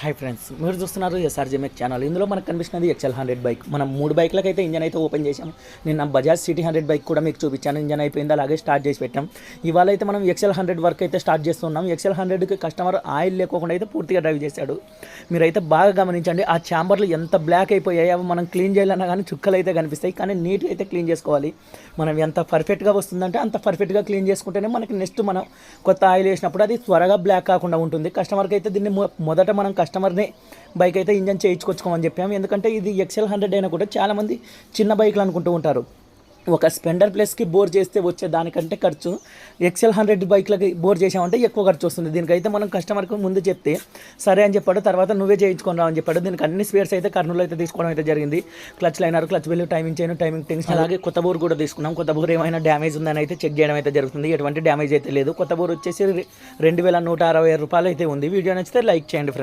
Hi friends, మీరు చూస్తున్నారు ఎస్ఆర్జేమెక్ channel. ఇందులో మనకు కనిపిస్తున్నది XL100 బైక్. మనం 3 బైక్లకు అయితే ఇంజన్ అయితే ఓపెన్ చేసాం. నిన్న బజాజ్ సిటీ 100 బైక్ కూడా మీకు చూపించాను. ఇంజన్ అయిపోయింది, అలాగే స్టార్ట్ చేసి పెట్టాం. ఇవాళ అయితే మనం XL100 వరకు అయితే స్టార్ట్ చేస్తున్నాం. XL100కి కస్టమర్ ఆయిల్ లేకోకుండా అయితే పూర్తిగా డ్రైవ్ చేశాడు. మీరైతే బాగా గమనించండి, ఆ ఛాంబర్లు ఎంత బ్లాక్ అయిపోయాయి. అవి మనం క్లీన్ చేయాలన్నా కానీ చుక్కలు అయితే కనిపిస్తాయి. కానీ నీట్గా అయితే క్లీన్ చేసుకోవాలి. మనం ఎంత పర్ఫెక్ట్గా వస్తుందంటే అంత పర్ఫెక్ట్గా క్లీన్ చేసుకుంటేనే మనకి నెక్స్ట్ మనం కొత్త ఆయిల్ వేసినప్పుడు అది త్వరగా బ్లాక్ కాకుండా ఉంటుంది. కస్టమర్కి అయితే దీన్ని మొదట మనం కస్టమర్ని బైక్ అయితే ఇంజన్ చేయించుకొచ్చుకోమని చెప్పాము. ఎందుకంటే ఇది XL100 అయినా కూడా చాలామంది చిన్న బైక్లు అనుకుంటూ ఉంటారు. ఒక స్పెండర్ ప్లస్కి బోర్ చేస్తే వచ్చే దానికంటే ఖర్చు XL100 బైక్లకి బోర్ చేసామంటే ఎక్కువ ఖర్చు వస్తుంది. దీనికైతే మనం కస్టమర్కి ముందు చెప్తే సరే అని చెప్పాడు. తర్వాత నువ్వే చేయించుకొని రావని చెప్పాడు. దీనికి అన్ని స్పేర్స్ అయితే కర్నూలు అయితే తీసుకోవడం అయితే జరిగింది. Clutch liner, clutch bell, timing chain, timing టింగ్స్, అలాగే కొత్త బోర్ కూడా తీసుకున్నాం. కొత్త బోర్ ఏమైనా డ్యామేజ్ ఉందని అయితే చెక్ చేయడం అయితే జరుగుతుంది. ఎటువంటి డ్యామేజ్ అయితే లేదు. కొత్త బోర్ వచ్చేసి 2160 రూపాయలు అయితే ఉంది. వీడియో నచ్చితే లైక్ చేయండి ఫ్రెండ్స్.